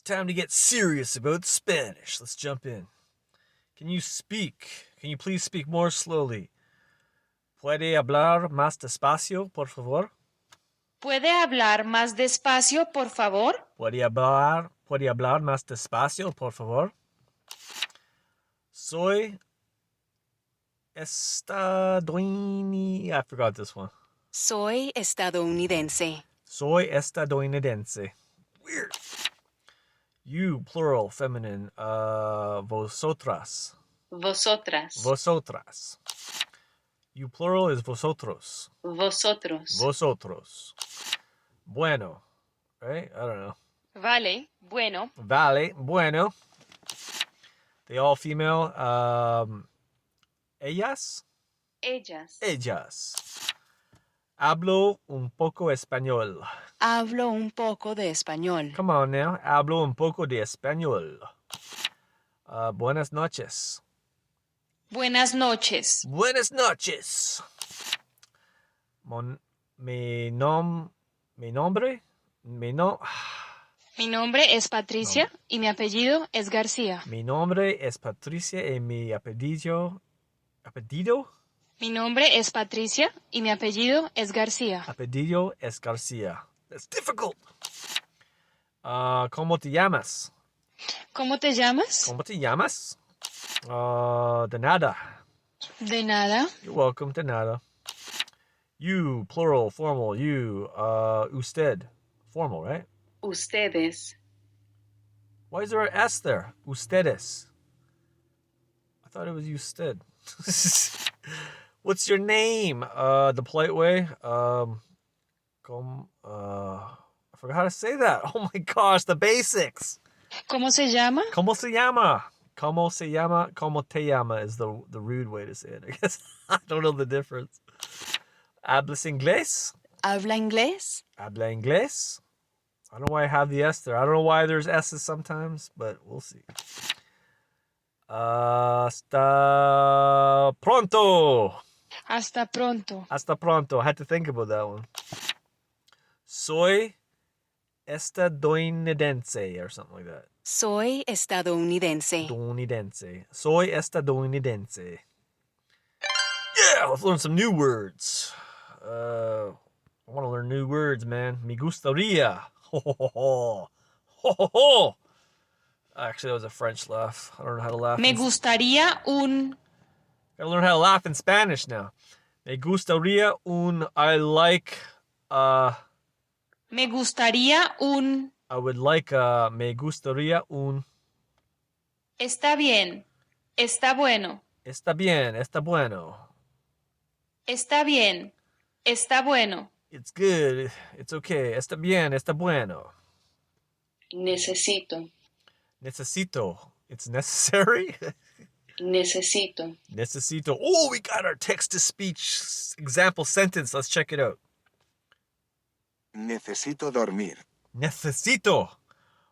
time to get serious about Spanish. Let's jump in. Can you please speak more slowly? ¿Puede hablar más despacio, por favor? ¿Puede hablar más despacio, por favor? ¿Puede hablar más despacio, por favor? Soy estadounidense. I forgot this one. Soy estadounidense. Soy estadounidense. Weird. You, plural, feminine. Vosotras. Vosotras. Vosotras. You, plural, is vosotros. Vosotros. Vosotros. Bueno. Right? I don't know. Vale, bueno. Vale, bueno. They all female. Ellas. Ellas. Ellas. Hablo un poco español. Hablo un poco de español. Come on now. Hablo un poco de español. Buenas noches. Buenas noches. Buenas noches. Mi nombre. Mi nombre es Patricia y mi apellido es García. Mi nombre es Patricia y mi apellido. ¿Apellido? Mi nombre es Patricia y mi apellido es García. Apellido es García. That's difficult. ¿Cómo te llamas? ¿Cómo te llamas? ¿Cómo te llamas? De nada. De nada. You're welcome. De nada. You, plural, formal. You, usted. Formal, right? Ustedes. Why is there an S there? Ustedes. I thought it was usted. What's your name? The polite way. I forgot how to say that. Oh my gosh, the basics. ¿Cómo se llama? ¿Cómo se llama? ¿Cómo se llama? ¿Cómo te llama is the rude way to say it, I guess. I don't know the difference. ¿Hablas inglés? ¿Habla inglés? ¿Habla inglés? I don't know why I have the S there. I don't know why there's S's sometimes, but we'll see. Hasta pronto. Hasta pronto. Hasta pronto. I had to think about that one. Soy estadounidense or something like that. Soy estadounidense. Estadounidense. Soy estadounidense. Yeah, let's learn some new words. I want to learn new words, man. Me gustaría. Ho, ho, ho, ho. Ho, ho, ho. Actually, that was a French laugh. I don't know how to laugh. Me gustaría un... Gotta learn how to laugh in Spanish now. Me gustaría un... I like... Me gustaría un... I would like... me gustaría un... Está bien. Está bueno. Está bien. Está bueno. Está bien. Está bueno. It's good. It's okay. Está bien. Está bueno. Necesito. Necesito. It's necessary? Necesito. Necesito. Oh, we got our text-to-speech example sentence. Let's check it out. Necesito dormir. Necesito.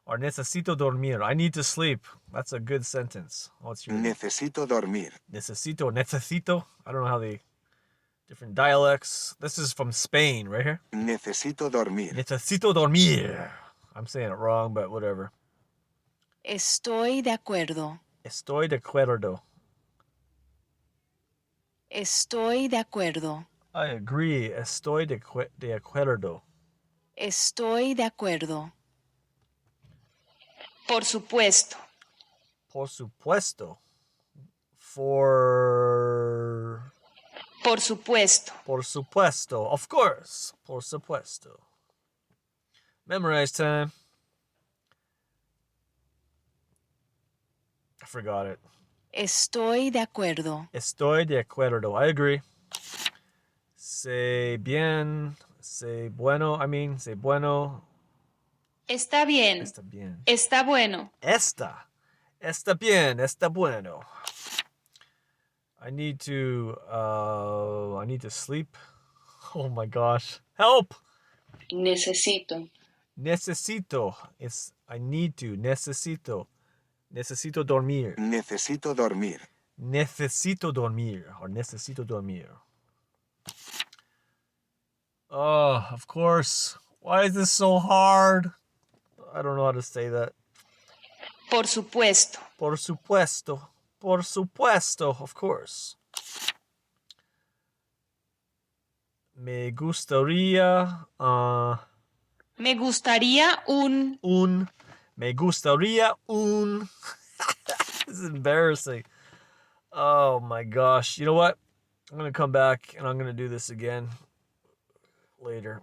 Or necesito dormir. I need to sleep. That's a good sentence. What's your... Necesito dormir. Necesito. Necesito. I don't know how they... Different dialects. This is from Spain, right here. Necesito dormir. Necesito dormir. I'm saying it wrong, but whatever. Estoy de acuerdo. Estoy de acuerdo. Estoy de acuerdo. I agree. Estoy de acuerdo. Estoy de acuerdo. Por supuesto. Por supuesto. For... Por supuesto. Por supuesto. Of course. Por supuesto. Memorize time. I forgot it. Estoy de acuerdo. Estoy de acuerdo. I agree. Say bien. Say bueno. Say bueno. Está bien. Está bien. Está bueno. Está bien. Está bueno. I need to sleep. Oh my gosh. Help! Necesito. Necesito. I need to. Necesito. Necesito dormir. Necesito dormir. Necesito dormir. Or necesito dormir. Oh, of course. Why is this so hard? I don't know how to say that. Por supuesto. Por supuesto. Por supuesto, of course. Me gustaría Me gustaría un... me gustaría un This is embarrassing. Oh my gosh. You know what? I'm going to come back and I'm going to do this again later.